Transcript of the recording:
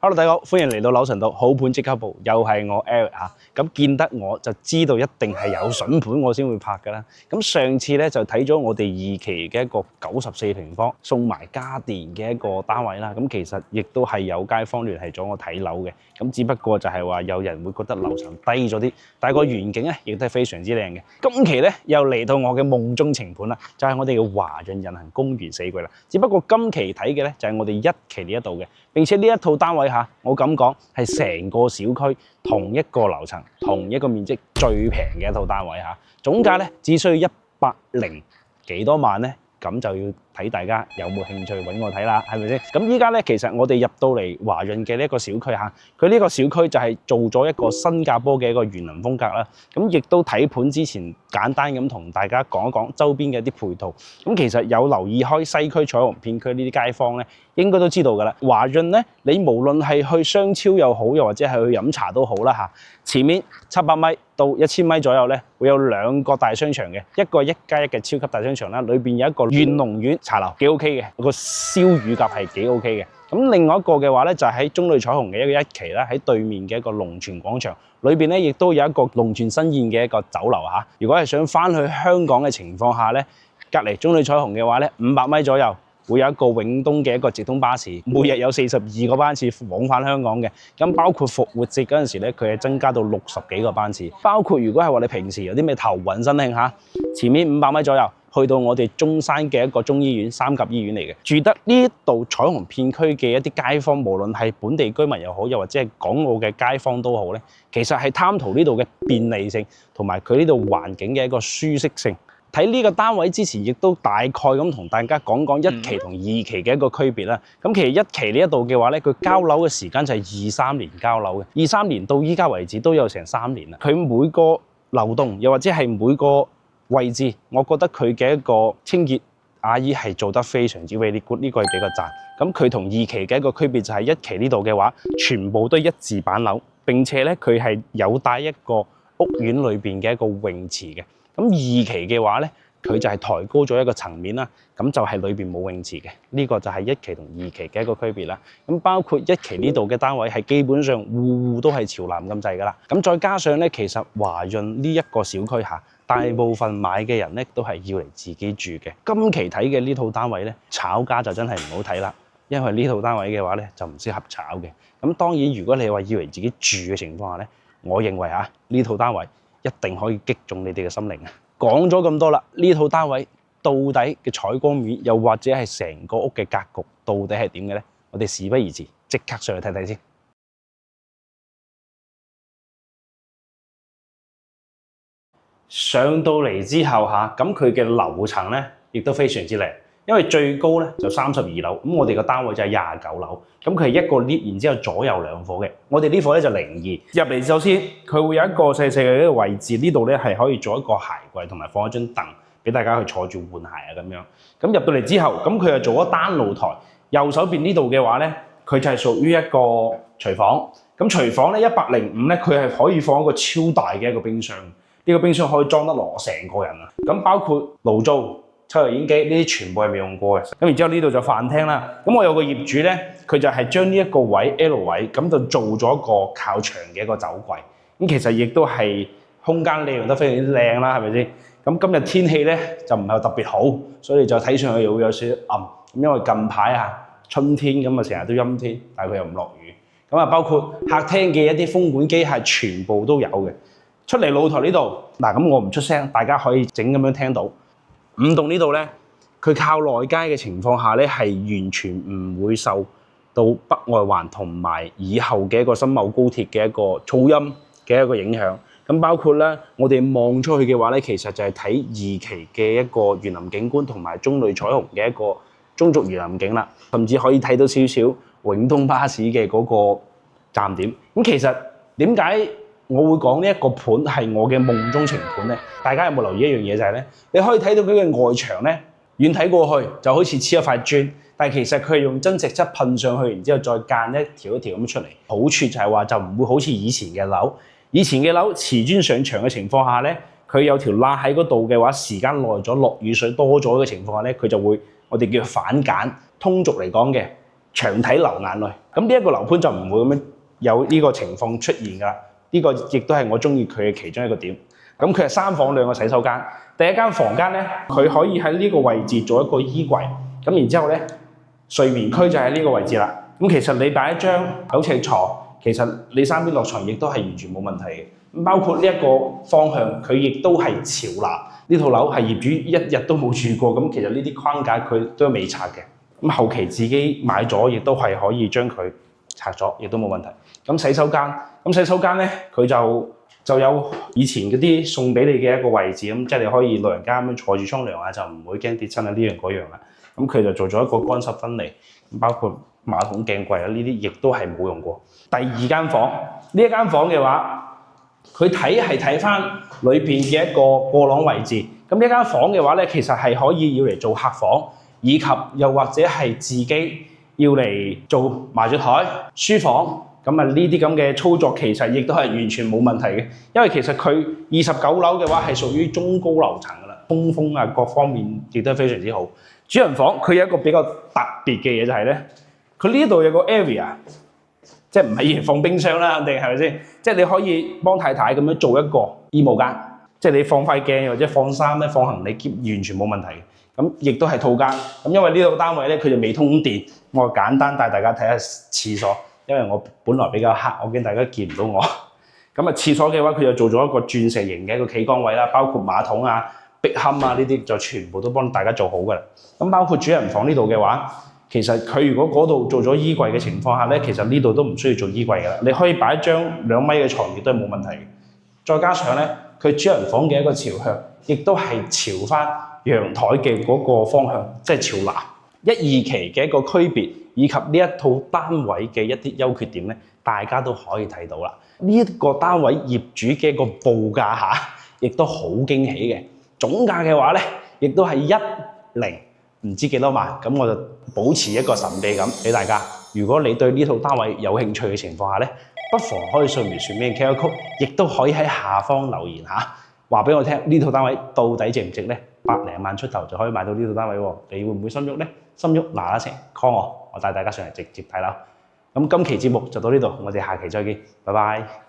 Hello，大家好，歡迎嚟到紐神道好盤即刻報，又係我 Eric 啊。咁見得我就知道一定係有筍盤我先會拍㗎啦。咁上次咧就睇咗我哋2期嘅一個94平方送埋家電嘅一個單位啦。咁其實亦都係有街坊聯繫咗我睇樓嘅。咁只不過就係話有人會覺得樓層低咗啲，但係個遠景咧亦都係非常之靚嘅。今期咧又嚟到我嘅夢中情盤啦，就係我哋嘅華潤人行公園4季啦。只不過今期睇嘅咧就係我哋1期呢一度嘅，並且呢一套單位嚇，我咁講係成個小區同一個樓層、同一個面積最平嘅一套單位嚇，總價咧只需要100幾多萬咧，咁就要睇大家有冇興趣揾我睇啦，係咪先？咁依家咧其實我哋入到嚟華潤嘅呢一個小區嚇，佢呢個小區就係做咗一個新加坡嘅一個園林風格啦。咁亦都睇盤之前簡單咁同大家講一講周邊嘅一啲配套。咁其實有留意開西區彩虹片區呢啲街坊咧，應該都知道㗎啦。華潤咧，你無論係去商超又好，又或者係去飲茶都好啦嚇，前面700米到1000米左右咧，會有2個大商場嘅，一個1+1嘅超級大商場啦，裏邊有一個元龍苑茶樓，幾 OK 嘅，個燒乳鴿係幾 OK 嘅。咁另外一個嘅話咧，就喺中旅彩虹嘅一個1期啦，喺對面嘅一個龍泉廣場裏邊咧，亦都有一個龍泉新宴嘅一個酒樓嚇。如果係想翻去香港嘅情況下咧，隔離中旅彩虹嘅話咧，500米左右，會有一個永東嘅一個直通巴士，每日有42個班次往返香港嘅。咁包括復活節嗰陣時咧，佢係增加到60幾個班次。包括如果係話你平時有啲咩頭暈身㷫嚇，前面500米左右，去到我哋中山嘅一個中醫院3甲醫院嚟嘅。住得呢度彩虹片區嘅一啲街坊，無論係本地居民又好，又或者係港澳嘅街坊都好咧，其實係貪圖呢度嘅便利性同埋佢呢度環境嘅一個舒適性。睇呢個單位之前，亦都大概咁同大家講講1期同2期嘅一個區別啦。咁其實1期呢一度嘅話咧，佢交樓嘅時間就係23年交樓嘅，23年到依家為止都有成3年啦。佢每個流動又或者係每個位置，我覺得佢嘅一個清潔阿姨係做得非常之 very good， 呢個係比較讚。咁佢同2期嘅一個區別就係1期呢度嘅話，全部都係1字板樓，並且咧佢係有帶一個屋苑裏邊嘅一個泳池嘅。咁2期嘅話咧，佢就係抬高咗一個層面啦，咁就係裏邊冇泳池嘅，呢個就係1期同2期嘅一個區別啦。咁包括1期呢度嘅單位係基本上戶戶都係朝南咁滯㗎啦。咁再加上咧，其實華潤呢一個小區下，大部分買嘅人咧都係要嚟自己住嘅。今期睇嘅呢套單位咧，炒價就真係唔好睇啦，因為呢套單位嘅話咧就唔適合炒嘅。咁當然如果你話要嚟自己住嘅情況下咧，我認為呢套單位一定可以擊中你哋嘅心靈啊！講咗咁多啦，呢套單位到底嘅採光面，又或者係成個屋嘅格局，到底係點嘅咧？我哋事不宜遲，即刻上去睇睇先。上到嚟之後咁佢嘅樓層咧，亦都非常之靚。因為最高咧就32樓，咁我哋個單位就係29樓，咁佢係一個 lift，然之後左右2伙嘅。我哋呢伙咧就02入嚟。首先佢會有一個細細嘅一個位置，呢度咧係可以做一個鞋櫃同埋放一張凳俾大家去坐住換鞋啊咁樣。咁入到嚟之後，咁佢又做咗單露台。右手邊呢度嘅話咧，佢就係屬於一個廚房。咁廚房咧105咧，佢係可以放一個超大嘅一個冰箱。呢個冰箱可以裝得落我成個人啊！咁包括爐灶、抽油煙機呢啲全部係未用過嘅。咁然之後呢度就飯廳啦。咁我有個業主咧，佢就係將呢一個位 L 位咁就做咗一個靠牆嘅一個酒櫃。咁其實亦都係空間利用得非常之靚啦，係咪先？咁今日天氣咧就唔係特別好，所以就睇上去又會有少少暗。咁因為近排春天咁成日都陰天，但係佢又唔落雨。咁包括客廳嘅一啲風管機係全部都有嘅。出嚟露台呢度嗱，咁我唔出聲，大家可以整咁樣聽到。5棟呢度咧，佢靠內街嘅情況下咧，係完全唔會受到北外環同埋以後嘅一個新茂高鐵嘅一個噪音嘅一個影響。咁包括咧，我哋望出去嘅話咧，其實就係睇2期嘅一個園林景觀同埋中旅彩虹嘅一個中軸園林景啦，甚至可以睇到少少永東巴士嘅嗰個站點。咁其實點解我會講呢一個盤係我嘅夢中情盤咧？大家有冇留意一樣嘢就係咧？你可以睇到佢嘅外牆咧，遠睇過去就好似黐一塊磚，但係其實佢係用真石質噴上去，然之後再間一條一條咁出嚟。好處就係話就唔會好似以前嘅樓，以前嘅樓瓷磚上牆嘅情況下咧，佢有條罅喺嗰度嘅話，時間耐咗落雨水多咗嘅情況下咧，佢就會我哋叫反鹼。通俗嚟講嘅，長睇流眼淚。咁呢一個樓盤就唔會咁樣有呢個情況出現㗎啦。呢個亦都係我中意佢嘅其中一個點。咁佢係3房2個洗手間。第一間房間咧，佢可以喺呢個位置做一個衣櫃。咁然之後咧，睡眠區就喺呢個位置啦。咁其實你擺一張9尺床，其實你3邊落床亦都係完全冇問題嘅。包括呢一個方向，佢亦都係朝南。呢套樓係業主一日都冇住過，咁其實呢啲框架佢都未拆嘅。咁後期自己買咗，亦都係可以將佢拆咗，亦都冇問題。咁洗手間咧，佢就有以前嗰啲送俾你嘅一個位置，咁即係你可以老人家咁樣坐住沖涼啊，就唔會驚跌親啊呢樣嗰樣啦。咁佢就做咗一個乾濕分離，包括馬桶鏡櫃啊呢啲，亦都係冇用過。第2間房，呢一間房嘅話，佢睇翻裏邊嘅一個過廊位置。咁呢間房嘅話咧，其實係可以要嚟做客房，以及又或者係自己要嚟做麻雀台、書房。咁啊，呢啲咁嘅操作其實亦都係完全冇問題嘅，因為其實佢29樓嘅話係屬於中高樓層㗎啦，通風啊各方面亦都係非常之好。主人房佢有一個比較特別嘅嘢就係咧，佢呢度有個 area， 即係唔係放冰箱啦，肯定係咪先？即係你可以幫太太咁樣做一個衣帽間，即係你放塊鏡或者放衫咧、放行李篋完全冇問題嘅。咁亦都係套間。咁因為呢個單位咧佢就未通電，我簡單帶大家睇下廁所。因為我本來比較黑，我驚大家見唔到我。咁啊，廁所嘅話，佢就做咗一個鑽石型嘅一個企缸位啦，包括馬桶啊、壁龕啊呢啲，就全部都幫大家做好㗎啦。咁包括主人房呢度嘅話，其實佢如果嗰度做咗衣櫃嘅情況下咧，其實呢度都唔需要做衣櫃㗎啦。你可以擺一張2米嘅床，亦都係冇問題嘅。再加上咧，佢主人房嘅一個朝向，亦都係朝翻陽台嘅嗰個方向，即係朝南。1、2期嘅一個區別，以及呢一套單位嘅一啲優缺點咧，大家都可以睇到啦。呢一個單位業主嘅一個報價下，亦都好驚喜嘅。總價嘅話咧，亦都係10唔知幾多萬。咁我就保持一個神秘感俾大家。如果你對呢套單位有興趣嘅情況下咧，不妨可以掃描上面嘅 QR code，亦都可以喺下方留言下，話俾我聽呢套單位到底值唔值咧？100零萬出頭就可以買到呢套單位喎，你會唔會心喐咧？心喐嗱嗱聲 call 我帶大家上嚟直接睇樓。咁今期節目就到呢度，我哋下期再見，拜拜。